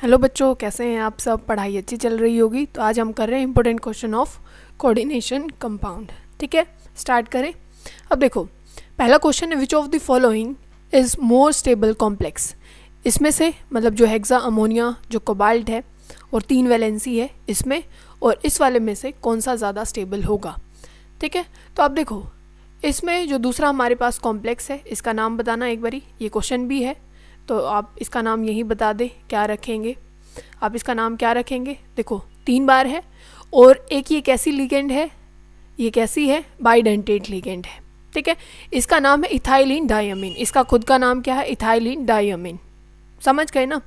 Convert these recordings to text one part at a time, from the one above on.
Hello बच्चों, कैसे हैं आप सब। पढ़ाई अच्छी चल रही होगी। तो आज हम कर रहे हैं important question of coordination compound. ठीक है, स्टार्ट करें। अब देखो, पहला क्वेश्चन है, which of the following is more stable complex. इसमें से मतलब जो हेक्सा अमोनिया, जो कोबाल्ट है और 3 वैलेंसी है इसमें, और इस वाले में से कौन सा ज़्यादा स्टेबल होगा। ठीक है, तो आप देखो, इसमें जो दूसरा हमारे पास कॉम्प्लेक्स है इसका नाम बताना एक बारी। ये क्वेश्चन भी है तो आप इसका नाम यही बता दें, क्या रखेंगे आप इसका नाम क्या रखेंगे। देखो 3 बार है और एक ये कैसी लिगेंड है, ये कैसी है, बाइडेंटेट लिगेंड है। ठीक है, इसका नाम है इथाइलिन डायमीन। इसका खुद का नाम क्या है, इथाइलिन डायमीन। समझ गए ना।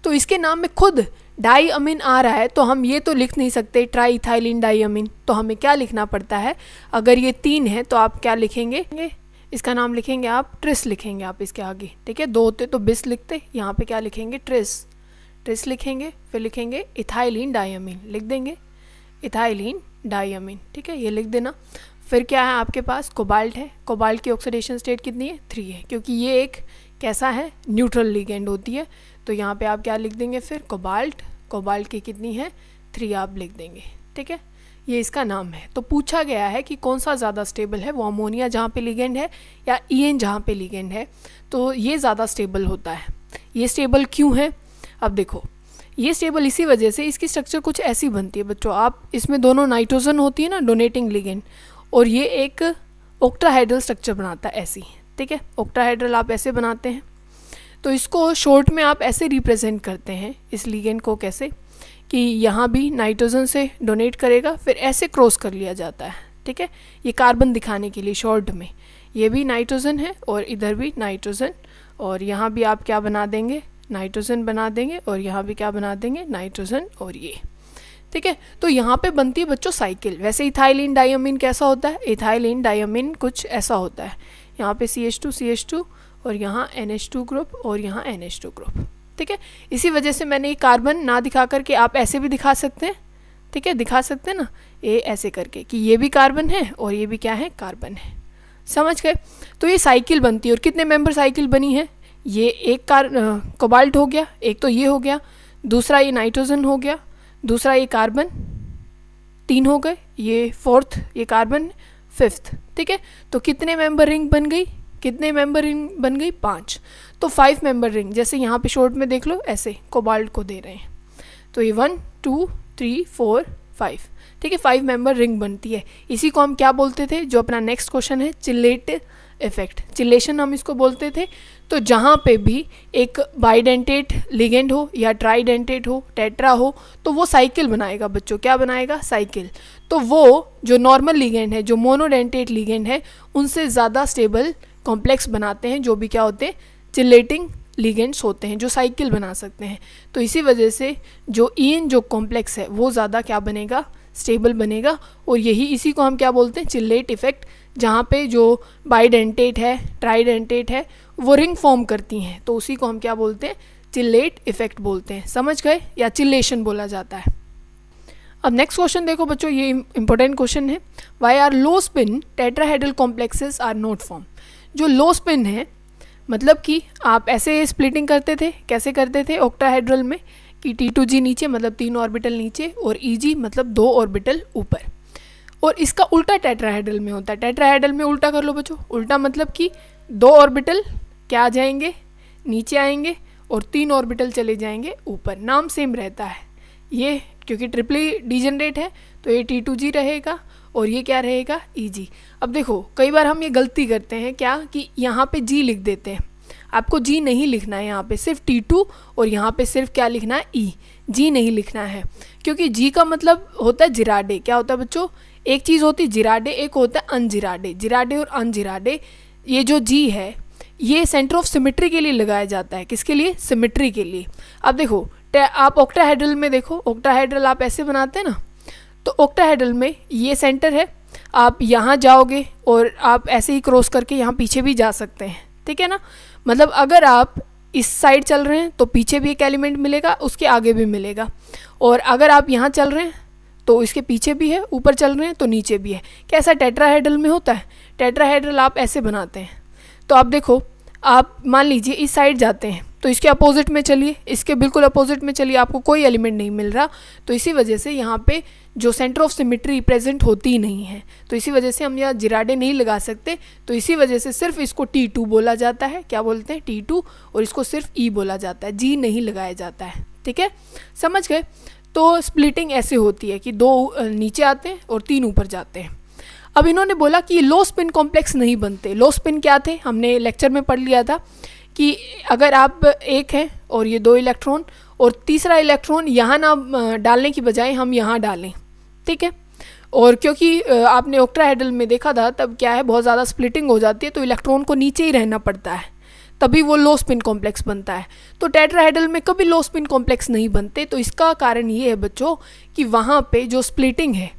तो इसके नाम में खुद डायमीन आ रहा है तो हम ये तो लिख नहीं सकते ट्राई इथाइलिन डायमीन। तो हमें क्या लिखना पड़ता है, अगर ये 3 है तो आप क्या लिखेंगे, इसका नाम लिखेंगे आप ट्रिस लिखेंगे आप इसके आगे। ठीक है, 2 होते तो बिस लिखते, यहाँ पे क्या लिखेंगे, ट्रिस लिखेंगे। फिर लिखेंगे इथाइलिन डायमीन, लिख देंगे इथाइलिन डायमीन। ठीक है, ये लिख देना। फिर क्या है आपके पास, कोबाल्ट है। कोबाल्ट की ऑक्सीडेशन स्टेट कितनी है, 3 है, क्योंकि ये एक कैसा है, न्यूट्रल लिगेंड होती है। तो यहाँ पे आप क्या लिख देंगे, फिर कोबाल्ट की कितनी है, 3 आप लिख देंगे। ठीक है, ये इसका नाम है। तो पूछा गया है कि कौन सा ज़्यादा स्टेबल है, वो अमोनिया जहाँ पे लिगेंड है या ईएन जहाँ पे लिगेंड है। तो ये ज़्यादा स्टेबल होता है। ये स्टेबल क्यों है, अब देखो, ये स्टेबल इसी वजह से, इसकी स्ट्रक्चर कुछ ऐसी बनती है बच्चों। आप इसमें दोनों नाइट्रोजन होती है ना, डोनेटिंग लिगेंड, और ये एक ऑक्टाहाइड्रल स्ट्रक्चर बनाता है ऐसी। ठीक है, ऑक्टाहाइड्रल आप ऐसे बनाते हैं। तो इसको शॉर्ट में आप ऐसे रिप्रेजेंट करते हैं इस लिगेंड को, कैसे कि यहाँ भी नाइट्रोजन से डोनेट करेगा, फिर ऐसे क्रॉस कर लिया जाता है। ठीक है, ये कार्बन दिखाने के लिए शॉर्ट में, ये भी नाइट्रोजन है और इधर भी नाइट्रोजन, और यहाँ भी आप क्या बना देंगे, नाइट्रोजन बना देंगे, और यहाँ भी क्या बना देंगे, नाइट्रोजन, और ये। ठीक है, तो यहाँ पे बनती है बच्चों साइकिल। वैसे इथाइलिन डायमीन कैसा होता है, इथाइलिन डायमीन कुछ ऐसा होता है, यहाँ पे CH2 और यहाँ NH2 ग्रुप और यहाँ NH2 ग्रुप। ठीक है, इसी वजह से मैंने ये कार्बन ना दिखा करके आप ऐसे भी दिखा सकते हैं। ठीक है, दिखा सकते हैं ना, ये ऐसे करके कि ये भी कार्बन है और ये भी क्या है, कार्बन है। समझ गए। तो ये साइकिल बनती है, और कितने मेंबर साइकिल बनी है, ये एक कोबाल्ट हो गया, एक तो ये हो गया, दूसरा ये नाइट्रोजन हो गया, दूसरा ये कार्बन, 3 हो गए, ये 4th ये कार्बन, 5th। ठीक है, तो कितने मेंबर रिंग बन गई, कितने मेंबर रिंग बन गई, 5। तो 5 मेंबर रिंग, जैसे यहाँ पे शॉर्ट में देख लो, ऐसे कोबाल्ट को दे रहे हैं। तो ये 1 2 3 4 5। ठीक है, 5 मेंबर रिंग बनती है। इसी को हम क्या बोलते थे, जो अपना नेक्स्ट क्वेश्चन है, चिल्लेट इफेक्ट, चिल्लेशन हम इसको बोलते थे। तो जहाँ पे भी एक बाइडेंटेट लिगेंड हो या ट्राइडेंटेट हो, टेट्रा हो, तो वो साइकिल बनाएगा बच्चों। क्या बनाएगा, साइकिल। तो वो जो नॉर्मल लिगेंड है, जो मोनोडेंटेट लिगेंड है, उनसे ज़्यादा स्टेबल कॉम्प्लेक्स बनाते हैं, जो भी क्या होते हैं, चिल्लेटिंग लिगेंड्स होते हैं, जो साइकिल बना सकते हैं। तो इसी वजह से जो ईएन जो कॉम्प्लेक्स है वो ज़्यादा क्या बनेगा, स्टेबल बनेगा। और यही इसी को हम क्या बोलते हैं, चिल्लेट इफेक्ट। जहाँ पे जो बाइडेंटेट है, ट्राइडेंटेट है, वो रिंग फॉर्म करती हैं, तो उसी को हम क्या बोलते हैं, चिल्लेट इफेक्ट बोलते हैं। समझ गए, या चिल्लेशन बोला जाता है। अब नेक्स्ट क्वेश्चन देखो बच्चों, ये इंपॉर्टेंट क्वेश्चन है, why are low spin tetrahedral complexes are not form. जो लो स्पिन है, मतलब कि आप ऐसे स्प्लिटिंग करते थे, कैसे करते थे ऑक्टाहेड्रल में, कि T2G नीचे मतलब 3 ऑर्बिटल नीचे, और EG मतलब 2 ऑर्बिटल ऊपर। और इसका उल्टा टेट्राहेड्रल में होता है। टेट्राहेड्रल में उल्टा कर लो बच्चों, उल्टा मतलब कि 2 ऑर्बिटल क्या आ जाएंगे, नीचे आएंगे, और 3 ऑर्बिटल चले जाएंगे ऊपर। नाम सेम रहता है ये, क्योंकि ट्रिपली डिजेनरेट है, तो ये T2G रहेगा और ये क्या रहेगा, EG। अब देखो, कई बार हम ये गलती करते हैं क्या, कि यहाँ पे G लिख देते हैं। आपको G नहीं लिखना है, यहाँ पे सिर्फ T2, और यहाँ पे सिर्फ क्या लिखना है, E। G नहीं लिखना है, क्योंकि G का मतलब होता है जिराडे। क्या होता है बच्चों, एक चीज़ होती है जिराडे, एक होता है अनजिराडे। जिराडे और अनजिराडे, ये जो G है ये सेंटर ऑफ सिमेट्री के लिए लगाया जाता है। किसके लिए, सिमेट्री के लिए। अब देखो, आप ऑक्टाहेड्रल में देखो, ऑक्टाहेड्रल आप ऐसे बनाते हैं ना, तो ऑक्टाहेड्रल में ये सेंटर है, आप यहाँ जाओगे और आप ऐसे ही क्रॉस करके यहाँ पीछे भी जा सकते हैं। ठीक है ना, मतलब अगर आप इस साइड चल रहे हैं तो पीछे भी एक एलिमेंट मिलेगा, उसके आगे भी मिलेगा, और अगर आप यहाँ चल रहे हैं तो इसके पीछे भी है, ऊपर चल रहे हैं तो नीचे भी है। कैसा टेट्राहेड्रल में होता है, टेट्राहेड्रल आप ऐसे बनाते हैं। तो आप देखो, आप मान लीजिए इस साइड जाते हैं, तो इसके अपोजिट में चलिए, इसके बिल्कुल अपोजिट में चलिए, आपको कोई एलिमेंट नहीं मिल रहा, तो इसी वजह से यहाँ पे जो सेंटर ऑफ सिमेट्री प्रेजेंट होती ही नहीं है, तो इसी वजह से हम यहाँ जिराडे नहीं लगा सकते, तो इसी वजह से सिर्फ इसको T2 बोला जाता है। क्या बोलते हैं? T2, और इसको सिर्फ E बोला जाता है, G नहीं लगाया जाता है। ठीक है, समझ गए? तो स्प्लिटिंग ऐसे होती है कि 2 नीचे आते हैं और 3 ऊपर जाते हैं। अब इन्होंने बोला कि लो स्पिन कॉम्प्लेक्स नहीं बनते। लो स्पिन क्या थे? हमने लेक्चर में पढ़ लिया था कि अगर आप एक हैं और ये 2 इलेक्ट्रॉन और तीसरा इलेक्ट्रॉन यहाँ ना डालने की बजाय हम यहाँ डालें, ठीक है, और क्योंकि आपने ऑक्टाहेड्रल में देखा था तब क्या है, बहुत ज़्यादा स्प्लिटिंग हो जाती है, तो इलेक्ट्रॉन को नीचे ही रहना पड़ता है, तभी वो लो स्पिन कॉम्प्लेक्स बनता है। तो टेट्राहेड्रल में कभी लो स्पिन कॉम्प्लेक्स नहीं बनते। तो इसका कारण ये है बच्चों कि वहाँ पे जो स्प्लिटिंग है,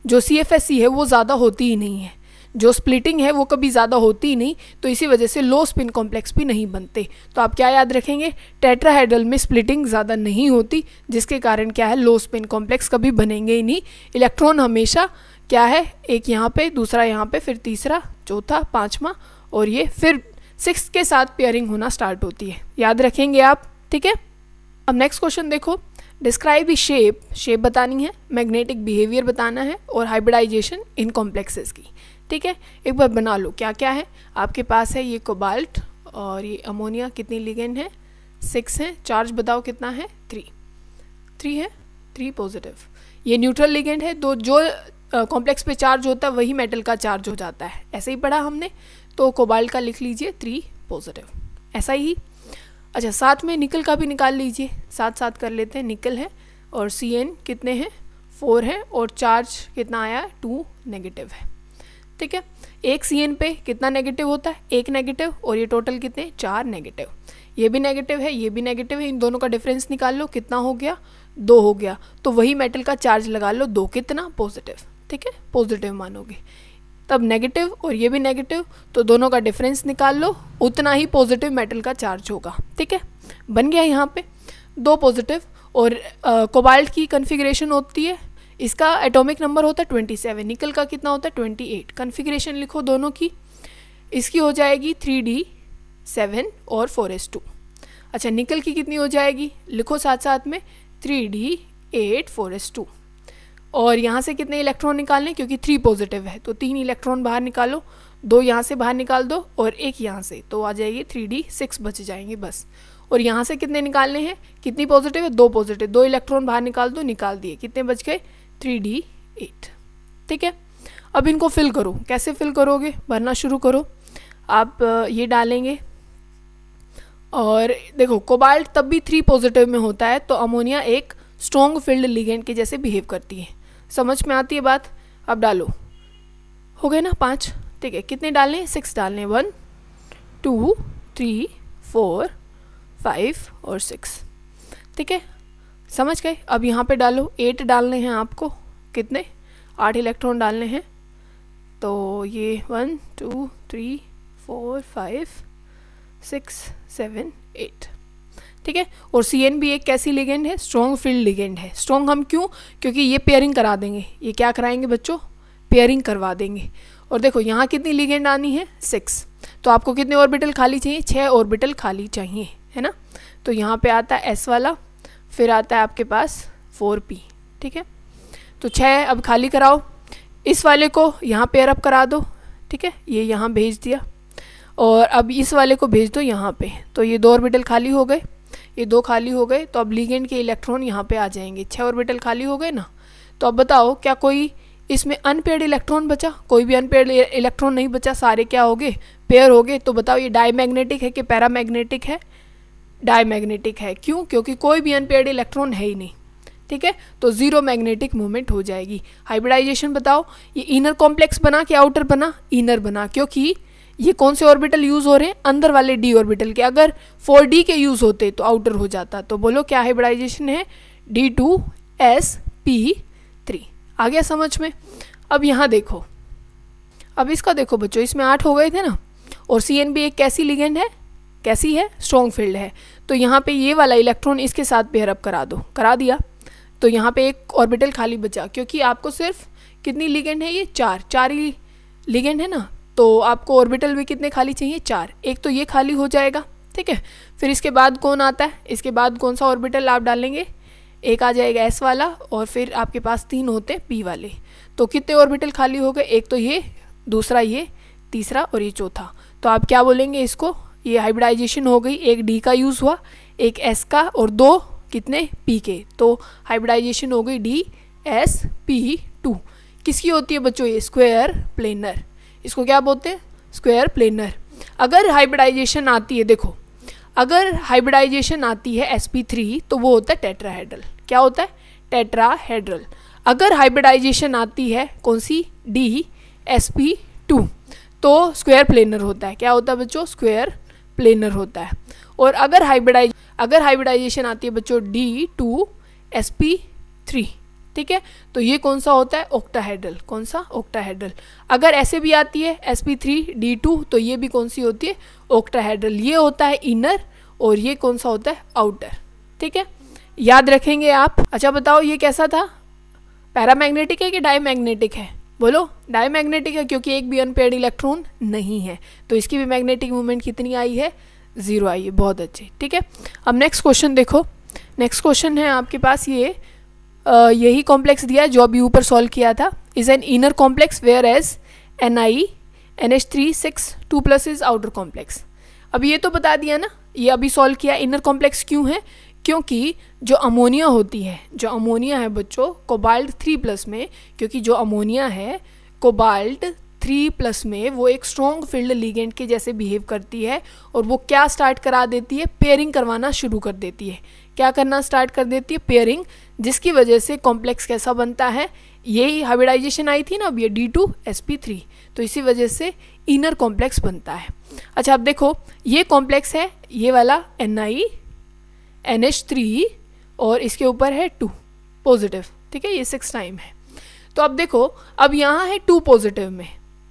जो CFSE है, वो ज़्यादा होती ही नहीं है, जो स्प्लिटिंग है वो कभी ज़्यादा होती ही नहीं, तो इसी वजह से लो स्पिन कॉम्प्लेक्स भी नहीं बनते। तो आप क्या याद रखेंगे? टेट्राहेड्रल में स्प्लिटिंग ज़्यादा नहीं होती, जिसके कारण क्या है, लो स्पिन कॉम्प्लेक्स कभी बनेंगे ही नहीं। इलेक्ट्रॉन हमेशा क्या है, एक यहाँ पे, दूसरा यहाँ पे, फिर तीसरा, चौथा, पाँचवा, और ये फिर 6 के साथ पेयरिंग होना स्टार्ट होती है। याद रखेंगे आप, ठीक है। अब नेक्स्ट क्वेश्चन देखो, डिस्क्राइब द शेप बतानी है, मैग्नेटिक बिहेवियर बताना है, और हाइब्रिडाइजेशन इन कॉम्प्लेक्सेस की। ठीक है, एक बार बना लो क्या क्या है आपके पास है। ये कोबाल्ट और ये अमोनिया, कितनी लिगेंड है? 6 है। चार्ज बताओ कितना है? 3 है, 3 पॉजिटिव। ये न्यूट्रल लिगेंड है, तो जो कॉम्प्लेक्स पे चार्ज होता है वही मेटल का चार्ज हो जाता है, ऐसे ही पढ़ा हमने। तो कोबाल्ट का लिख लीजिए 3 पॉजिटिव, ऐसा ही। अच्छा, साथ में निकल का भी निकाल लीजिए, साथ साथ कर लेते हैं। निकल है और Cn कितने हैं? 4 है, और चार्ज कितना आया? 2 नेगेटिव है। ठीक है, एक Cn पे कितना नेगेटिव होता है? 1 नेगेटिव, और ये टोटल कितने? 4 नेगेटिव। ये भी नेगेटिव है, ये भी नेगेटिव है, इन दोनों का डिफरेंस निकाल लो, कितना हो गया? 2 हो गया। तो वही मेटल का चार्ज लगा लो, 2 कितना? पॉजिटिव। ठीक है, पॉजिटिव मानोगे, तब नेगेटिव और ये भी नेगेटिव, तो दोनों का डिफरेंस निकाल लो, उतना ही पॉजिटिव मेटल का चार्ज होगा। ठीक है, बन गया यहाँ पे 2 पॉजिटिव। और कोबाल्ट की कन्फिग्रेशन होती है, इसका एटॉमिक नंबर होता है 27, निकल का कितना होता है? 28। कन्फिग्रेशन लिखो दोनों की, इसकी हो जाएगी 3d7 और 4s2। अच्छा, निकल की कितनी हो जाएगी? लिखो साथ साथ में 3d8 4s2। और यहाँ से कितने इलेक्ट्रॉन निकालने, क्योंकि 3 पॉजिटिव है, तो 3 इलेक्ट्रॉन बाहर निकालो, 2 यहाँ से बाहर निकाल दो और 1 यहाँ से, तो आ जाएगी 3d6 बच जाएंगे बस। और यहाँ से कितने निकालने हैं? कितनी पॉजिटिव है? 2 पॉजिटिव, 2 इलेक्ट्रॉन बाहर निकाल दो, निकाल दिए, कितने बच गए? 3d8। ठीक है, अब इनको फिल करो। कैसे फिल करोगे? भरना शुरू करो। आप ये डालेंगे, और देखो कोबाल्ट तब भी 3 पॉजिटिव में होता है, तो अमोनिया एक स्ट्रॉन्ग फील्ड लिगेंड के जैसे बिहेव करती है। समझ में आती है बात? अब डालो, हो गए ना 5। ठीक है, कितने डालने हैं? 6 डालने, 1 2 3 4 5 और 6। ठीक है, समझ गए? अब यहाँ पे डालो, 8 डालने हैं आपको, कितने? 8 इलेक्ट्रॉन डालने हैं, तो ये 1 2 3 4 5 6 7 8। ठीक है, और Cn भी एक कैसी लिगेंड है? स्ट्रॉन्ग फील्ड लिगेंड है। स्ट्रॉन्ग हम क्यों? क्योंकि ये पेयरिंग करा देंगे। ये क्या कराएंगे बच्चों? पेयरिंग करवा देंगे। और देखो यहाँ कितनी लिगेंड आनी है? 6। तो आपको कितने ऑर्बिटल खाली चाहिए? 6 ऑर्बिटल खाली चाहिए, है ना। तो यहाँ पे आता है S वाला, फिर आता है आपके पास 4p। ठीक है, तो 6 अब खाली कराओ, इस वाले को यहाँ पेयर अप करा दो। ठीक है, ये यहाँ भेज दिया, और अब इस वाले को भेज दो यहाँ पे, तो ये 2 ऑर्बिटल खाली हो गए, ये 2 खाली हो गए, तो अब लिगेंड के इलेक्ट्रॉन यहाँ पे आ जाएंगे। 6 ऑर्बिटल खाली हो गए ना। तो अब बताओ, क्या कोई इसमें अनपेयर्ड इलेक्ट्रॉन बचा? कोई भी अनपेयर्ड इलेक्ट्रॉन नहीं बचा, सारे क्या हो गए? पेयर हो गए। तो बताओ ये डायमैग्नेटिक है कि पैरामैग्नेटिक है? डायमैग्नेटिक है। क्यों? क्योंकि कोई भी अनपेयर्ड इलेक्ट्रॉन है ही नहीं। ठीक है, तो 0 मैग्नेटिक मूवमेंट हो जाएगी। हाइब्रिडाइजेशन बताओ, ये इनर कॉम्प्लेक्स बना कि आउटर बना? इनर बना, क्योंकि ये कौन से ऑर्बिटल यूज हो रहे हैं? अंदर वाले d ऑर्बिटल के। अगर 4d के यूज होते तो आउटर हो जाता। तो बोलो क्या हाइब्रिडाइजेशन है? d2sp3। आ गया समझ में? अब यहाँ देखो, अब इसका देखो बच्चों, इसमें 8 हो गए थे ना, और Cn भी एक कैसी लिगेंड है? कैसी है? स्ट्रॉन्ग फील्ड है। तो यहाँ पे ये वाला इलेक्ट्रॉन इसके साथ पेयर अप करा दो, करा दिया, तो यहाँ पे एक ऑर्बिटल खाली बचा, क्योंकि आपको सिर्फ कितनी लिगेंड है? ये 4 ही लिगेंड है ना, तो आपको ऑर्बिटल भी कितने खाली चाहिए? 4। एक तो ये खाली हो जाएगा, ठीक है। फिर इसके बाद कौन आता है, इसके बाद कौन सा ऑर्बिटल आप डालेंगे, एक आ जाएगा S वाला और फिर आपके पास 3 होते P वाले। तो कितने ऑर्बिटल खाली हो गए, एक तो ये, दूसरा ये, तीसरा और ये चौथा। तो आप क्या बोलेंगे इसको, ये हाइब्रिडाइजेशन हो गई, एक D का यूज़ हुआ, एक S का और 2 कितने P के। तो हाइब्रिडाइजेशन हो गई DsP2। किसकी होती है बच्चों, ये स्क्वायर प्लेनर। इसको क्या बोलते हैं, स्क्वायर प्लेनर। अगर हाइब्रिडाइजेशन आती है, देखो अगर हाइब्रिडाइजेशन आती है sp3 तो वो होता है टेट्राहेड्रल। क्या होता है, टेट्राहेड्रल। अगर हाइब्रिडाइजेशन आती है कौन सी, DsP2 तो स्क्वायर प्लेनर होता है। क्या होता है बच्चों, स्क्वायर प्लेनर होता है। और अगर हाइब्रिडाइजेशन आती है बच्चों D2sp3, ठीक है, तो ये कौन सा होता है, ऑक्टाहेड्रल। कौन सा, ऑक्टाहेड्रल। अगर ऐसे भी आती है sp3d2 तो ये भी कौन सी होती है, ऑक्टाहेड्रल। ये होता है इनर और ये कौन सा होता है, आउटर। ठीक है, याद रखेंगे आप। अच्छा बताओ ये कैसा था, पैरामैग्नेटिक है कि डायमैग्नेटिक है, बोलो डायमैग्नेटिक है, क्योंकि एक भी अनपेयर्ड इलेक्ट्रॉन नहीं है। तो इसकी भी मैग्नेटिक मूवमेंट कितनी आई है, 0 आई है। बहुत अच्छे, ठीक है। अब नेक्स्ट क्वेश्चन देखो, नेक्स्ट क्वेश्चन है आपके पास ये यही कॉम्प्लेक्स दिया है जो अभी ऊपर सॉल्व किया था। Is an inner complex whereas Ni NH3 6 2+ is outer complex. अब ये तो बता दिया ना, ये अभी सॉल्व किया। इनर कॉम्प्लेक्स क्यों है, क्योंकि जो अमोनिया होती है, जो अमोनिया है बच्चों कोबाल्ट 3+ में, क्योंकि जो अमोनिया है कोबाल्ट 3+ में वो एक स्ट्रॉन्ग फील्ड लिगेंड के जैसे बिहेव करती है और वो क्या स्टार्ट करा देती है, पेयरिंग करवाना शुरू कर देती है। क्या करना स्टार्ट कर देती है, पेयरिंग, जिसकी वजह से कॉम्प्लेक्स कैसा बनता है, यही हाइब्रिडाइजेशन आई थी ना अब, ये D2sp3, तो इसी वजह से इनर कॉम्प्लेक्स बनता है। अच्छा अब देखो ये कॉम्प्लेक्स है, ये वाला Ni NH3 और इसके ऊपर है 2 पॉजिटिव, ठीक है, ये 6 टाइम है। तो अब देखो अब यहाँ है 2 पॉजिटिव में,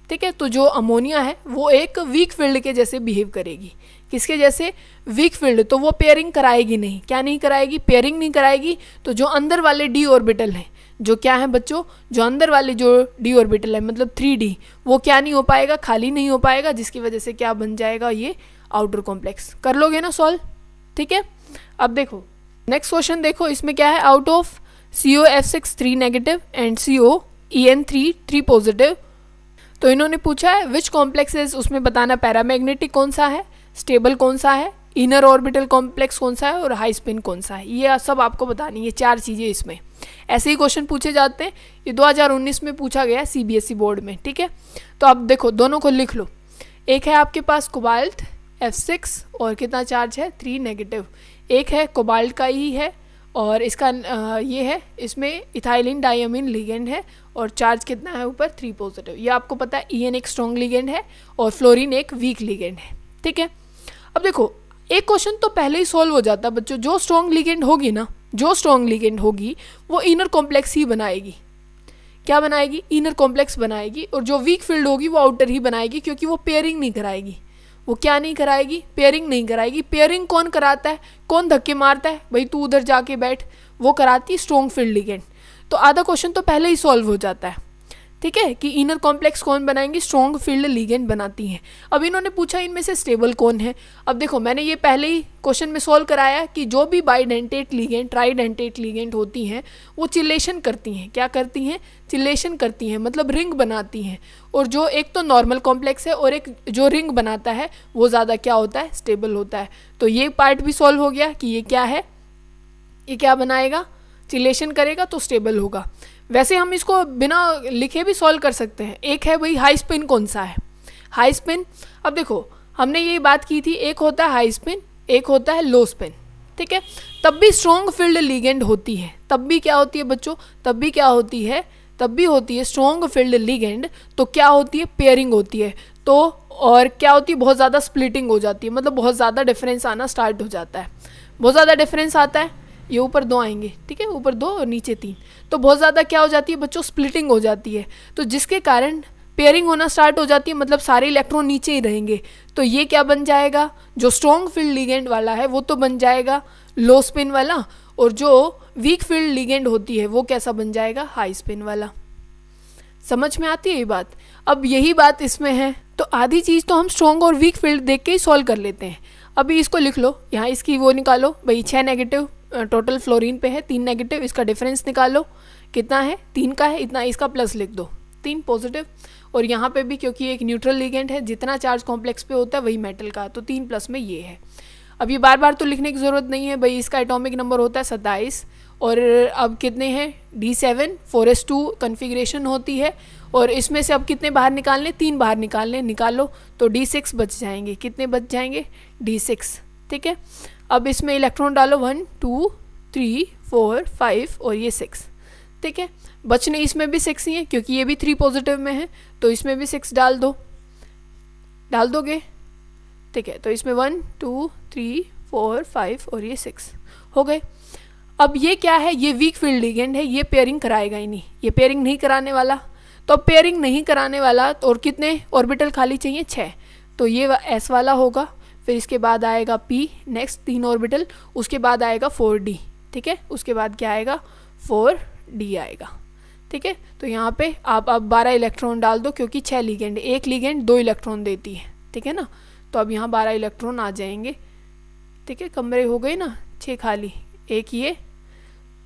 ठीक है, तो जो अमोनिया है वो एक वीक फील्ड के जैसे बिहेव करेगी। किसके जैसे, वीक फील्ड। तो वो पेयरिंग कराएगी नहीं, क्या नहीं कराएगी, पेयरिंग नहीं कराएगी। तो जो अंदर वाले d ऑर्बिटल हैं, जो क्या है बच्चों, जो अंदर वाले जो d ऑर्बिटल है मतलब 3d, वो क्या नहीं हो पाएगा, खाली नहीं हो पाएगा, जिसकी वजह से क्या बन जाएगा, ये आउटर कॉम्प्लेक्स। कर लोगे ना सॉल्व, ठीक है। अब देखो नेक्स्ट क्वेश्चन देखो, इसमें क्या है, out of COF6 3 negative and COEN3 3 positive. तो इन्होंने पूछा है विच कॉम्प्लेक्सेस, उसमें बताना पैरामैग्नेटिक कौन सा है, स्टेबल कौन सा है, इनर ऑर्बिटल कॉम्प्लेक्स कौन सा है और हाई स्पिन कौन सा है। ये सब आपको बतानी है, 4 चीज़ें इसमें। ऐसे ही क्वेश्चन पूछे जाते हैं, ये 2019 में पूछा गया CBSE बोर्ड में, ठीक है। तो अब देखो दोनों को लिख लो। एक है आपके पास कोबाल्ट F6 और कितना चार्ज है, 3 नेगेटिव। एक है कोबाल्ट का ही है और इसका ये है, इसमें इथाइलिन डायमीन लिगेंड है और चार्ज कितना है ऊपर, 3 पॉजिटिव। ये आपको पता है EN एक स्ट्रॉन्ग लिगेंड है और फ्लोरीन एक वीक लिगेंड है, ठीक है। अब देखो एक क्वेश्चन तो पहले ही सॉल्व हो जाता बच्चों, जो स्ट्रॉन्ग लिगेंड होगी ना, जो स्ट्रॉन्ग लिगेंड होगी वो इनर कॉम्प्लेक्स ही बनाएगी। क्या बनाएगी, इनर कॉम्प्लेक्स बनाएगी। और जो वीक फील्ड होगी वो आउटर ही बनाएगी, क्योंकि वो पेयरिंग नहीं कराएगी। वो क्या नहीं कराएगी, पेयरिंग नहीं कराएगी। पेयरिंग कौन कराता है, कौन धक्के मारता है, भाई तू उधर जाके बैठ, वो कराती है स्ट्रॉन्ग फील्ड लिगेंड। तो आधा क्वेश्चन तो पहले ही सॉल्व हो जाता है, ठीक है, कि इनर कॉम्प्लेक्स कौन बनाएंगे, स्ट्रॉन्ग फील्ड लिगेंड बनाती हैं। अब इन्होंने पूछा इनमें से स्टेबल कौन है। अब देखो मैंने ये पहले ही क्वेश्चन में सॉल्व कराया कि जो भी बाइडेंटेट लिगेंड, ट्राइडेंटेट लिगेंड होती हैं वो चिलेशन करती हैं। क्या करती हैं, चिलेशन करती हैं, मतलब रिंग बनाती हैं। और जो एक तो नॉर्मल कॉम्प्लेक्स है और एक जो रिंग बनाता है वो ज़्यादा क्या होता है, स्टेबल होता है। तो ये पार्ट भी सॉल्व हो गया कि ये क्या है, ये क्या बनाएगा, चिलेशन करेगा तो स्टेबल होगा। वैसे हम इसको बिना लिखे भी सॉल्व कर सकते हैं। एक है भाई हाई स्पिन कौन सा है, हाई स्पिन। अब देखो हमने ये बात की थी, एक होता है हाई स्पिन, एक होता है लो स्पिन, ठीक है। तब भी स्ट्रॉन्ग फील्ड लिगेंड होती है, तब भी क्या होती है बच्चों, तब भी क्या होती है, तब भी होती है स्ट्रॉन्ग फील्ड लिगेंड। तो क्या होती है, पेयरिंग होती है। तो और क्या होती है, बहुत ज़्यादा स्प्लिटिंग हो जाती है, मतलब बहुत ज़्यादा डिफरेंस आना स्टार्ट हो जाता है। बहुत ज़्यादा डिफरेंस आता है, ये ऊपर 2 आएंगे, ठीक है, ऊपर 2 और नीचे 3। तो बहुत ज़्यादा क्या हो जाती है बच्चों, स्प्लिटिंग हो जाती है। तो जिसके कारण पेयरिंग होना स्टार्ट हो जाती है, मतलब सारे इलेक्ट्रॉन नीचे ही रहेंगे। तो ये क्या बन जाएगा, जो स्ट्रॉन्ग फील्ड लिगेंड वाला है वो तो बन जाएगा लो स्पिन वाला, और जो वीक फील्ड लिगेंड होती है वो कैसा बन जाएगा, हाई स्पिन वाला। समझ में आती है ये बात। अब यही बात इसमें है। तो आधी चीज़ तो हम स्ट्रॉन्ग और वीक फील्ड देख के ही सॉल्व कर लेते हैं। अभी इसको लिख लो, यहाँ इसकी वो निकालो भाई, 6 नेगेटिव टोटल फ्लोरीन पे है, 3 नेगेटिव, इसका डिफरेंस निकालो कितना है, 3 का है, इतना इसका प्लस लिख दो, 3 पॉजिटिव। और यहाँ पे भी क्योंकि एक न्यूट्रल लिगेंड है, जितना चार्ज कॉम्प्लेक्स पे होता है वही मेटल का, तो 3 प्लस में ये है। अब ये बार बार तो लिखने की ज़रूरत नहीं है भाई, इसका एटॉमिक नंबर होता है 27 और अब कितने हैं D7 4s2 कन्फिग्रेशन होती है और इसमें से अब कितने बाहर निकालने, 3 बाहर निकालने, निकालो तो D6 बच जाएंगे, कितने बच जाएंगे D6, ठीक है। अब इसमें इलेक्ट्रॉन डालो 1 2 3 4 5 और ये 6, ठीक है। बचने इसमें भी 6 ही है क्योंकि ये भी 3 पॉजिटिव में है, तो इसमें भी 6 डाल दो, डाल दोगे, ठीक है। तो इसमें 1 2 3 4 5 और ये 6 हो गए। अब ये क्या है, ये वीक फील्ड लिगेंड है, ये पेयरिंग कराएगा ही नहीं, ये पेयरिंग नहीं कराने वाला, तो पेयरिंग नहीं कराने वाला और कितने ऑर्बिटल खाली चाहिए 6, तो ये S वाला होगा, फिर इसके बाद आएगा P, नेक्स्ट 3 ऑर्बिटल, उसके बाद आएगा 4D, ठीक है, उसके बाद क्या आएगा 4D आएगा, ठीक है। तो यहाँ पे आप अब 12 इलेक्ट्रॉन डाल दो क्योंकि 6 लिगेंड, एक लिगेंड 2 इलेक्ट्रॉन देती है, ठीक है ना। तो अब यहाँ 12 इलेक्ट्रॉन आ जाएंगे, ठीक है। कमरे हो गए ना 6 खाली, एक ये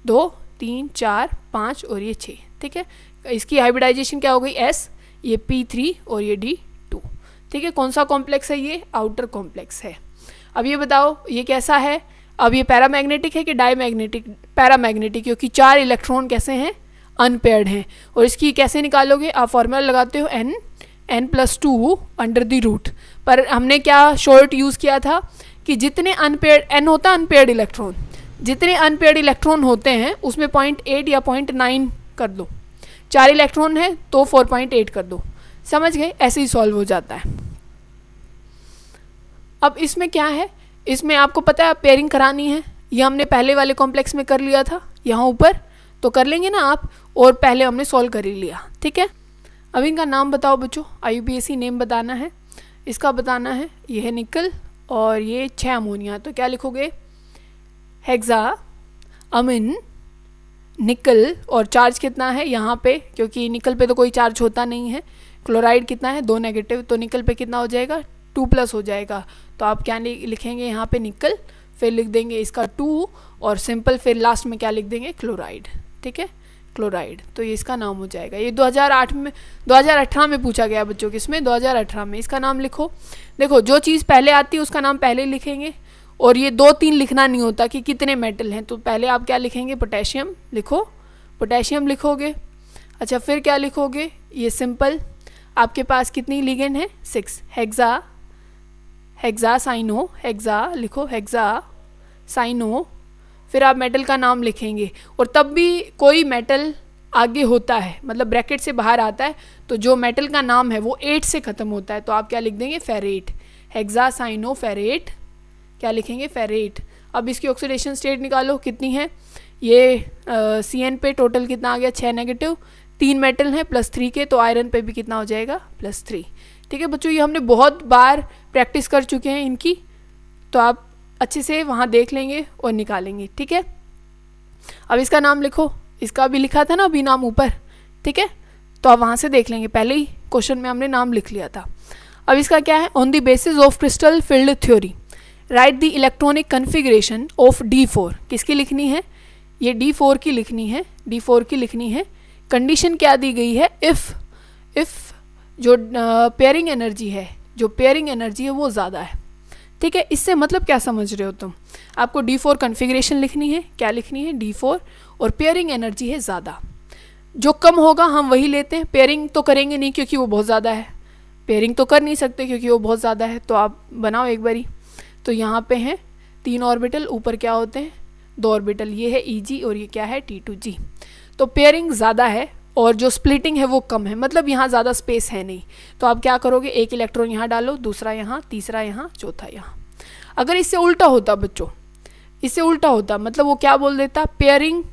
2 3 4 5 और ये 6, ठीक है। इसकी हाइब्रिडाइजेशन क्या हो गई S, ये P3 और ये D2, ठीक है। कौन सा कॉम्प्लेक्स है, ये आउटर कॉम्प्लेक्स है। अब ये बताओ ये कैसा है, अब ये पैरामैग्नेटिक है कि डायमैग्नेटिक, पैरामैग्नेटिक, क्योंकि 4 इलेक्ट्रॉन कैसे हैं, अनपेयर्ड हैं। और इसकी कैसे निकालोगे, आप फॉर्मूला लगाते हो n+2 अंडर द रूट, पर हमने क्या शॉर्ट यूज़ किया था कि जितने अनपेयर्ड, n होता है अनपेयर्ड इलेक्ट्रॉन, जितने अनपेयर्ड इलेक्ट्रॉन होते हैं उसमें 0.8 या 0.9 कर दो, 4 इलेक्ट्रॉन है तो 4.8 कर दो, समझ गए, ऐसे ही सॉल्व हो जाता है। अब इसमें क्या है, इसमें आपको पता है पेयरिंग करानी है, ये हमने पहले वाले कॉम्प्लेक्स में कर लिया था, यहाँ ऊपर तो कर लेंगे ना आप, और पहले हमने सॉल्व कर ही लिया, ठीक है। अब इनका नाम बताओ बच्चों, IUPAC नेम बताना है, इसका बताना है, ये है निकल और ये 6 अमोनिया, तो क्या लिखोगे, हेक्सा अमीन निकल, और चार्ज कितना है यहाँ पे, क्योंकि निकल पे तो कोई चार्ज होता नहीं है, क्लोराइड कितना है 2 नेगेटिव, तो निकल पे कितना हो जाएगा 2+ हो जाएगा, तो आप क्या लिखेंगे यहाँ पे निकल, फिर लिख देंगे इसका 2 और सिंपल, फिर लास्ट में क्या लिख देंगे क्लोराइड, ठीक है, क्लोराइड, तो ये इसका नाम हो जाएगा। ये 2018 में पूछा गया बच्चों, किसमें 2018 में, इसका नाम लिखो। देखो जो चीज़ पहले आती है उसका नाम पहले लिखेंगे, और ये 2-3 लिखना नहीं होता कि कितने मेटल हैं, तो पहले आप क्या लिखेंगे, पोटेशियम लिखो, पोटेशियम लिखोगे। अच्छा फिर क्या लिखोगे, ये सिंपल, आपके पास कितनी लिगेंड है 6, हेक्सा, हेक्सा साइनो, हेक्सा लिखो, हेक्सा साइनो, फिर आप मेटल का नाम लिखेंगे। और तब भी कोई मेटल आगे होता है, मतलब ब्रैकेट से बाहर आता है, तो जो मेटल का नाम है वो 8 से ख़त्म होता है, तो आप क्या लिख देंगे फेरेट, हेक्सा साइनो फेरेट, क्या लिखेंगे फेरेट। अब इसकी ऑक्सीडेशन स्टेट निकालो कितनी है, ये CN पे टोटल कितना आ गया 6 नेगेटिव, 3 मेटल हैं +3 के, तो आयरन पे भी कितना हो जाएगा +3, ठीक है बच्चों। ये हमने बहुत बार प्रैक्टिस कर चुके हैं इनकी, तो आप अच्छे से वहाँ देख लेंगे और निकालेंगे, ठीक है। अब इसका नाम लिखो, इसका भी लिखा था ना अभी नाम ऊपर, ठीक है, तो आप वहाँ से देख लेंगे, पहले ही क्वेश्चन में हमने नाम लिख लिया था। अब इसका क्या है, on the basis of crystal field theory right the electronic configuration of D4, किसकी लिखनी है, ये D4 की लिखनी है, D4 की लिखनी है। कंडीशन क्या दी गई है, इफ़ जो पेयरिंग एनर्जी है, जो पेयरिंग एनर्जी है वो ज़्यादा है, ठीक है। इससे मतलब क्या समझ रहे हो तुम, आपको D4 कन्फिग्रेशन लिखनी है, क्या लिखनी है D4, और पेयरिंग एनर्जी है ज़्यादा, जो कम होगा हम वही लेते हैं, पेयरिंग तो करेंगे नहीं क्योंकि वो बहुत ज़्यादा है, पेयरिंग तो कर नहीं सकते क्योंकि वो बहुत ज़्यादा है, तो आप बनाओ एक बारी। तो यहाँ पे हैं 3 ऑर्बिटल, ऊपर क्या होते हैं 2 ऑर्बिटल, ये है Eg और ये क्या है T2G, तो पेयरिंग ज़्यादा है और जो स्प्लिटिंग है वो कम है, मतलब यहाँ ज़्यादा स्पेस है नहीं, तो आप क्या करोगे, एक इलेक्ट्रॉन यहाँ डालो, दूसरा यहाँ, तीसरा यहाँ, चौथा यहाँ। अगर इससे उल्टा होता बच्चों, इससे उल्टा होता, मतलब वो क्या बोल देता, पेयरिंग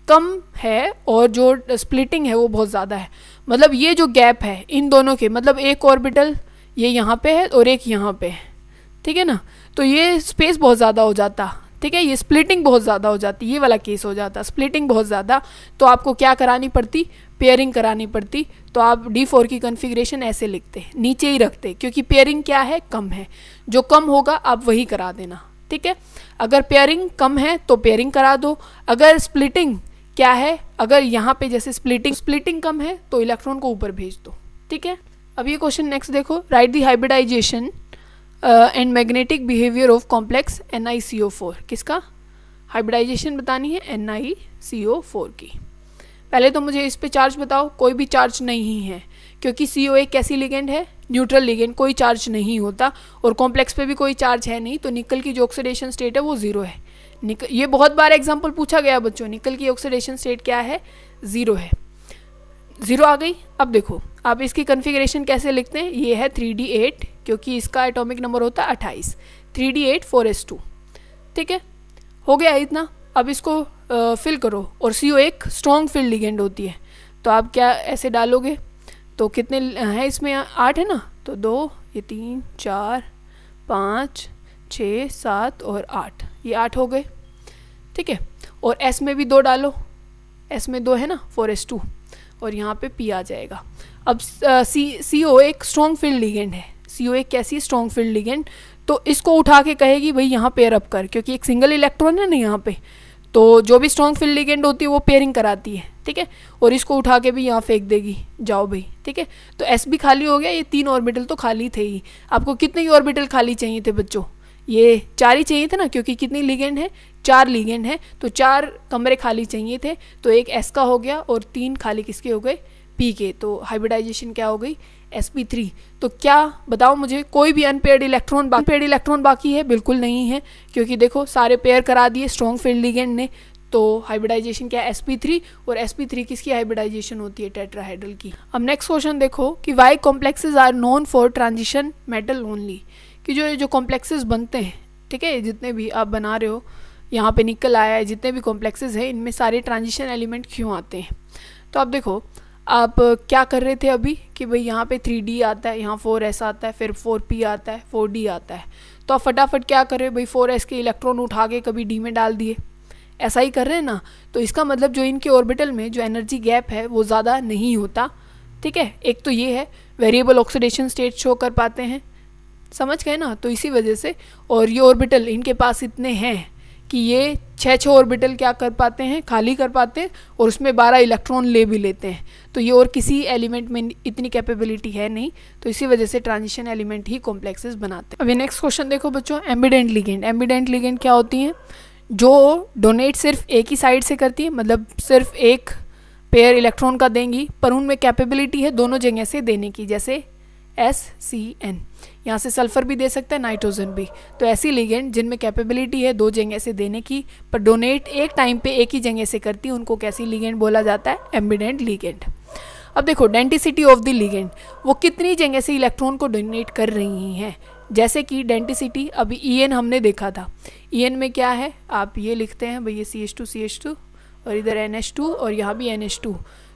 कम है और जो स्प्लिटिंग है वो बहुत ज़्यादा है, मतलब ये जो गैप है इन दोनों के, मतलब एक ऑर्बिटल ये यहाँ पे है और एक यहाँ पे है, ठीक है ना, तो ये स्पेस बहुत ज़्यादा हो जाता, ठीक है। ये स्प्लिटिंग बहुत ज़्यादा हो जाती, ये वाला केस हो जाता स्प्लिटिंग बहुत ज़्यादा, तो आपको क्या करानी पड़ती, पेयरिंग करानी पड़ती। तो आप D4 की कॉन्फ़िगरेशन ऐसे लिखते, नीचे ही रखते, क्योंकि पेयरिंग क्या है, कम है, जो कम होगा आप वही करा देना, ठीक है। अगर पेयरिंग कम है तो पेयरिंग करा दो, अगर स्प्लिटिंग क्या है, अगर यहाँ पे जैसे स्प्लिटिंग कम है तो इलेक्ट्रॉन को ऊपर भेज दो, ठीक है। अब ये क्वेश्चन नेक्स्ट देखो, right the hybridization and magnetic behaviour of complex NiCO4। किसका हाइब्रिडाइजेशन बतानी है, NiCO4 की। पहले तो मुझे इस पे चार्ज बताओ, कोई भी चार्ज नहीं है, क्योंकि CO एक कैसी लिगेंड है, न्यूट्रल लिगेंड, कोई चार्ज नहीं होता, और कॉम्प्लेक्स पे भी कोई चार्ज है नहीं, तो निकल की जो ऑक्सीडेशन स्टेट है वो 0 है। ये बहुत बार एग्जाम्पल पूछा गया बच्चों, निकल की ऑक्सीडेशन स्टेट क्या है, 0 है। 0 आ गई। अब देखो आप इसकी कन्फिग्रेशन कैसे लिखते हैं, ये है 3D8, क्योंकि इसका एटॉमिक नंबर होता है 28, 3D8 4s2, ठीक है। हो गया इतना। अब इसको फिल करो, और CO एक स्ट्रॉन्ग फील्ड लिगेंड होती है, तो आप क्या ऐसे डालोगे, तो कितने हैं इसमें, 8 है ना, तो 2, ये 3, 4, 5, 6, 7 और 8, ये 8 हो गए, ठीक है। और S में भी 2 डालो, S में 2 है ना, 4s2, और यहाँ पे P आ जाएगा। अब CO एक स्ट्रॉन्ग फील्ड लिगेंड है, CO एक कैसी स्ट्रॉन्ग फील्ड लिगेंड, तो इसको उठा के कहेगी भाई यहाँ पेयर अप कर, क्योंकि एक सिंगल इलेक्ट्रॉन है ना यहाँ पे, तो जो भी स्ट्रॉन्ग फील्ड लिगेंड होती है वो पेयरिंग कराती है, ठीक है। और इसको उठा के भी यहाँ फेंक देगी, जाओ भाई, ठीक है। तो S भी खाली हो गया, ये 3 ऑर्बिटल तो खाली थे ही। आपको कितने ही ऑर्बिटल खाली चाहिए थे बच्चों, ये 4 ही चाहिए थे ना, क्योंकि कितनी लिगेंड है, 4 लिगेंड है, तो 4 कमरे खाली चाहिए थे, तो एक S का हो गया और 3 खाली किसके हो गए, P के। तो हाइब्रिडाइजेशन क्या हो गई, sp3। तो क्या बताओ मुझे, कोई भी अनपेयर्ड इलेक्ट्रॉन बाकी है, बिल्कुल नहीं है, क्योंकि देखो सारे पेयर करा दिए स्ट्रॉन्ग फील्ड लिगेंड ने। तो हाइब्रिडाइजेशन क्या है, sp3, और sp3 किसकी हाइब्रिडाइजेशन होती है, टेट्राहेड्रल की। अब नेक्स्ट क्वेश्चन देखो कि why complexes are known for transition metal only, कि जो कॉम्प्लेक्सेस बनते हैं, ठीक है, जितने भी आप बना रहे हो, यहाँ पे निकल आया है, जितने भी कॉम्प्लेक्सेस हैं इनमें सारे ट्रांजिशन एलिमेंट क्यों आते हैं। तो आप देखो आप क्या कर रहे थे अभी कि भाई यहाँ पे 3D आता है, यहाँ 4s आता है, फिर 4p आता है, 4d आता है, तो आप फटाफट क्या कर रहे हो भाई, 4s के इलेक्ट्रॉन उठा के कभी d में डाल दिए, ऐसा ही कर रहे हैं ना। तो इसका मतलब जो इनके ऑर्बिटल में जो एनर्जी गैप है वो ज़्यादा नहीं होता, ठीक है। एक तो ये है वेरिएबल ऑक्सीडेशन स्टेट शो कर पाते हैं, समझ गए ना, तो इसी वजह से। और ये ऑर्बिटल इनके पास इतने हैं कि ये 6 ऑर्बिटल क्या कर पाते हैं, खाली कर पाते हैं, और उसमें 12 इलेक्ट्रॉन ले भी लेते हैं। तो ये और किसी एलिमेंट में इतनी कैपेबिलिटी है नहीं, तो इसी वजह से ट्रांजिशन एलिमेंट ही कॉम्प्लेक्सेस बनाते हैं। अभी नेक्स्ट क्वेश्चन देखो बच्चों, एम्बिडेंट लिगेंड। एम्बिडेंट लिगेंड क्या होती हैं, जो डोनेट सिर्फ एक ही साइड से करती है, मतलब सिर्फ एक पेयर इलेक्ट्रॉन का देंगी, पर उनमें कैपेबिलिटी है दोनों जगह से देने की, जैसे SCN, यहाँ से सल्फर भी दे सकता है, नाइट्रोजन भी। तो ऐसी लिगेंड जिनमें कैपेबिलिटी है 2 जगह से देने की, पर डोनेट एक टाइम पे एक ही जगह से करती है, उनको कैसी लिगेंड बोला जाता है, एम्बिडेंट लिगेंड। अब देखो डेंसिटी ऑफ द लिगेंड, वो कितनी जगह से इलेक्ट्रॉन को डोनेट कर रही हैं, जैसे कि डेंसिटी अभी En हमने देखा था, En में क्या है, आप ये लिखते हैं भाई, ये CH2 और इधर NH2 और यहाँ भी NH2,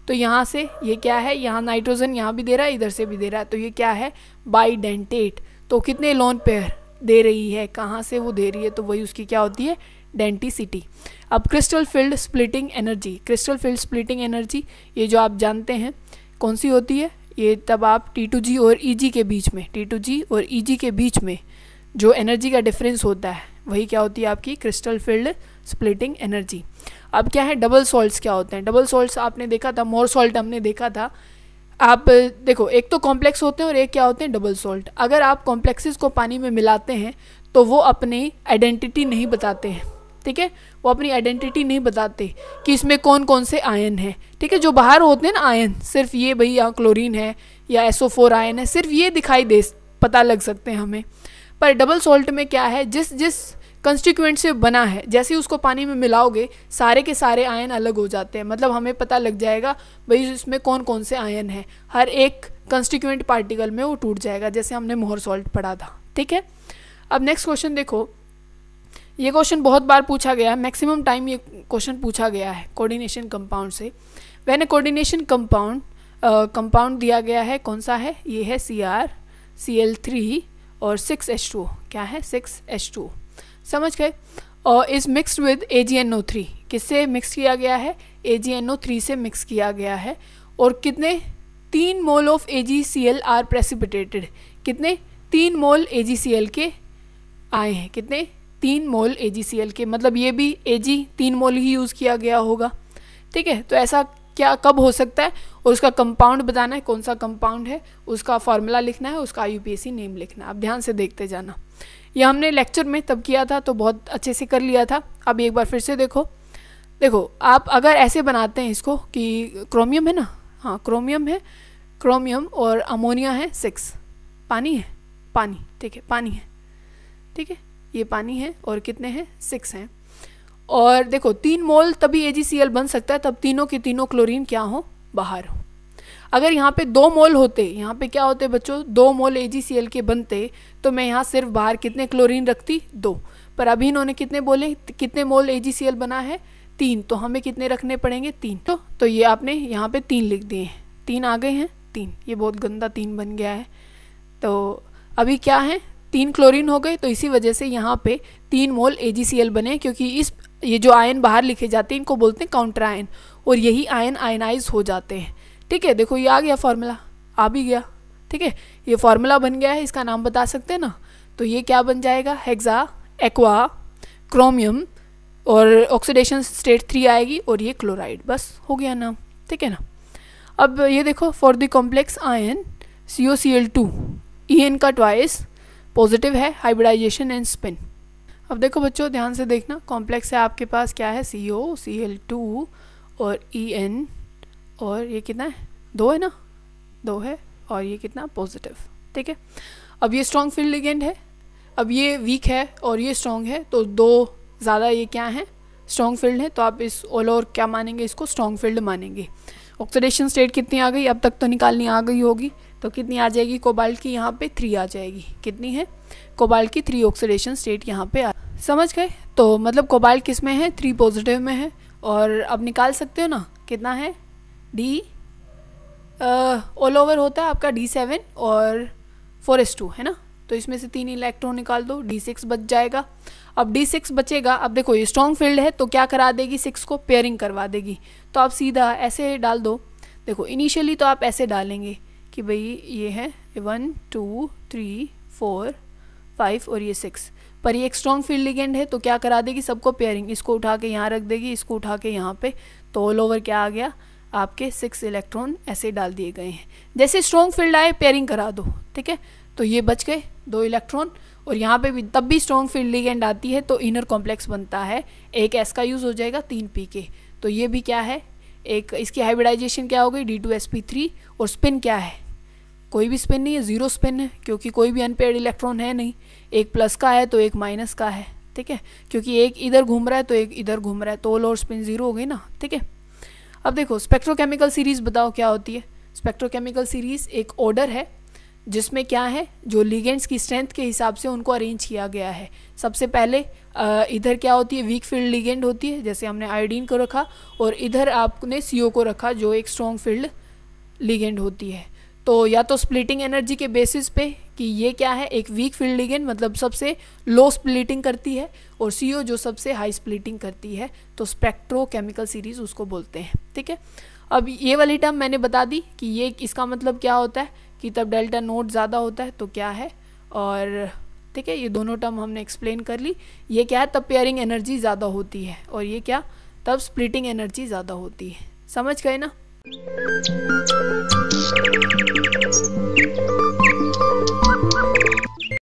तो यहाँ से ये क्या है, यहाँ नाइट्रोजन यहाँ भी दे रहा है, इधर से भी दे रहा है, तो ये क्या है, बाइडेंटेट। तो कितने लोन पेयर दे रही है, कहाँ से वो दे रही है, तो वही उसकी क्या होती है, डेंसिटी। अब crystal field splitting energy, crystal field splitting energy ये जो आप जानते हैं कौन सी होती है, ये तब आप T2G और EG के बीच में, T2G और EG के बीच में जो एनर्जी का डिफरेंस होता है वही क्या होती है, आपकी क्रिस्टल फील्ड स्प्लिटिंग एनर्जी। अब क्या है, डबल सॉल्ट्स क्या होते हैं, डबल सॉल्ट्स आपने देखा था, मोर सॉल्ट हमने देखा था। आप देखो एक तो कॉम्प्लेक्स होते हैं और एक क्या होते हैं, डबल सॉल्ट। अगर आप कॉम्प्लेक्सेस को पानी में मिलाते हैं तो वो अपनी आइडेंटिटी नहीं बताते हैं, ठीक है, वो अपनी आइडेंटिटी नहीं बताते कि इसमें कौन कौन से आयन है, ठीक है। जो बाहर होते हैं ना आयन, सिर्फ ये भाई यहाँ क्लोरीन है या SO4 आयन है, सिर्फ ये दिखाई दे पता लग सकते हैं हमें। पर डबल सॉल्ट में क्या है, जिस कंस्टिट्यूएंट से बना है, जैसे ही उसको पानी में मिलाओगे सारे के सारे आयन अलग हो जाते हैं, मतलब हमें पता लग जाएगा भाई इसमें कौन कौन से आयन है, हर एक कंस्टिट्यूएंट पार्टिकल में वो टूट जाएगा, जैसे हमने मोहर सॉल्ट पढ़ा था, ठीक है। अब नेक्स्ट क्वेश्चन देखो, ये क्वेश्चन बहुत बार पूछा गया है, मैक्सिमम टाइम ये क्वेश्चन पूछा गया है कोऑर्डिनेशन कंपाउंड से। व्हेन कोऑर्डिनेशन कंपाउंड दिया गया है, कौन सा है, ये है CrCl3 और 6H2, क्या है 6H2, समझ गए। और इज़ मिक्सड विद AgNO3, किससे मिक्स किया गया है? AgNO3 से मिक्स किया गया है। और कितने? 3 mole of AgCl are precipitated, कितने? 3 मोल AgCl के आए हैं, कितने? 3 मोल AgCl के, मतलब ये भी Ag 3 मोल ही यूज़ किया गया होगा, ठीक है। तो ऐसा क्या कब हो सकता है? और उसका कंपाउंड बताना है, कौन सा कंपाउंड है, उसका फार्मूला लिखना है, उसका IUPAC नेम लिखना है। आप ध्यान से देखते जाना, ये हमने लेक्चर में तब किया था तो बहुत अच्छे से कर लिया था। अब एक बार फिर से देखो आप अगर ऐसे बनाते हैं इसको कि क्रोमियम है ना, हाँ क्रोमियम है, क्रोमियम और अमोनिया है 6, पानी है, पानी, ठीक है, पानी है, ठीक है, ये पानी है और कितने हैं? 6 हैं। और देखो 3 मोल तभी AgCl बन सकता है, तब तीनों के तीनों क्लोरीन क्या हो? बाहर हो। अगर यहाँ पे 2 मोल होते, यहाँ पे क्या होते बच्चों? 2 मोल AgCl के बनते, तो मैं यहाँ सिर्फ बाहर कितने क्लोरीन रखती? 2। पर अभी इन्होंने कितने बोले, कितने मोल AgCl बना है? 3, तो हमें कितने रखने पड़ेंगे? 3। तो ये आपने यहाँ पे 3 लिख दिए हैं, 3 आ गए हैं, 3, ये बहुत गंदा 3 बन गया है। तो अभी क्या है? 3 क्लोरीन हो गए, तो इसी वजह से यहाँ पे 3 मोल AgCl बने, क्योंकि ये जो आयन बाहर लिखे जाते हैं इनको बोलते हैं काउंटर आयन, और यही आयन आयनाइज हो जाते हैं, ठीक है। देखो ये आ गया फार्मूला, आ भी गया, ठीक है, ये फार्मूला बन गया है, इसका नाम बता सकते हैं ना। तो ये क्या बन जाएगा? हेक्सा एक्वा क्रोमियम, और ऑक्सीडेशन स्टेट 3 आएगी, और ये क्लोराइड, बस हो गया नाम, ठीक है ना। अब ये देखो for the complex ion COCl2 EN का ट्वाइस पॉजिटिव है, हाइब्रिडाइजेशन एंड स्पिन। अब देखो बच्चों ध्यान से देखना, कॉम्प्लेक्स है आपके पास क्या है? COCl2 और EN, और ये कितना है? 2 है ना, 2 है, और ये कितना? पॉजिटिव, ठीक है। अब ये स्ट्रॉन्ग फील्ड लिगेंड है, अब ये वीक है और ये स्ट्रॉन्ग है, तो 2 ज़्यादा ये क्या है? स्ट्रॉन्ग फील्ड है, तो आप इस और क्या मानेंगे? इसको स्ट्रॉन्ग फील्ड मानेंगे। ऑक्सीडेशन स्टेट कितनी आ गई? अब तक तो निकालनी आ गई होगी, तो कितनी आ जाएगी? कोबाल्ट की यहाँ पे 3 आ जाएगी, कितनी है? कोबाल्ट की 3 ऑक्सीडेशन स्टेट यहाँ पे समझ गए? तो मतलब कोबाल्ट किस में है? 3 पॉजिटिव में है। और अब निकाल सकते हो ना, कितना है? D ऑल ओवर होता है आपका D7 और 4s2 है ना, तो इसमें से 3 इलेक्ट्रॉन निकाल दो, D6 बच जाएगा। अब D6 बचेगा, अब देखो ये स्ट्रॉन्ग फील्ड है तो क्या करा देगी? 6 को पेयरिंग करवा देगी, तो आप सीधा ऐसे डाल दो। देखो इनिशियली तो आप ऐसे डालेंगे कि भाई ये है 1 2 3 4 5 और ये 6, पर ये एक स्ट्रॉन्ग फील्ड लिगेंड है तो क्या करा देगी? सबको पेयरिंग, इसको उठा के यहाँ रख देगी, इसको उठा के यहाँ पे, तो ऑल ओवर क्या आ गया? आपके 6 इलेक्ट्रॉन ऐसे डाल दिए गए हैं। जैसे स्ट्रॉन्ग फील्ड आए पेयरिंग करा दो, ठीक है, तो ये बच गए 2 इलेक्ट्रॉन। और यहाँ पे भी तब भी स्ट्रॉन्ग फील्ड लिगेंड आती है तो इनर कॉम्प्लेक्स बनता है, एक S का यूज़ हो जाएगा 3 P के, तो ये भी क्या है? एक इसकी हाइब्रिडाइजेशन क्या हो गई? D2sp3, और स्पिन क्या है? कोई भी स्पिन नहीं है, 0 स्पिन है, क्योंकि कोई भी अनपेयर्ड इलेक्ट्रॉन है नहीं, एक प्लस का है तो एक माइनस का है, ठीक है, क्योंकि एक इधर घूम रहा है तो एक इधर घूम रहा है, तो ऑल और स्पिन 0 हो गई ना, ठीक है। अब देखो स्पेक्ट्रोकेमिकल सीरीज बताओ क्या होती है? स्पेक्ट्रोकेमिकल सीरीज एक ऑर्डर है जिसमें क्या है? जो लिगेंड्स की स्ट्रेंथ के हिसाब से उनको अरेंज किया गया है। सबसे पहले इधर क्या होती है? वीक फील्ड लिगेंड होती है, जैसे हमने आयोडीन को रखा, और इधर आपने CO को रखा जो एक स्ट्रॉन्ग फील्ड लिगेंड होती है। तो या तो स्प्लिटिंग एनर्जी के बेसिस पे कि ये क्या है? एक वीक फील्ड लिगेंड, मतलब सबसे लो स्प्लिटिंग करती है, और CO जो सबसे हाई स्प्लिटिंग करती है, तो स्पेक्ट्रोकेमिकल सीरीज उसको बोलते हैं, ठीक है। अब ये वाली टर्म मैंने बता दी कि ये इसका मतलब क्या होता है कि तब डेल्टा नोट ज़्यादा होता है तो क्या है, और ठीक है ये दोनों टर्म हमने एक्सप्लेन कर ली। ये क्या है? तब पेयरिंग एनर्जी ज़्यादा होती है, और ये क्या? तब स्प्लिटिंग एनर्जी ज़्यादा होती है। समझ गए ना?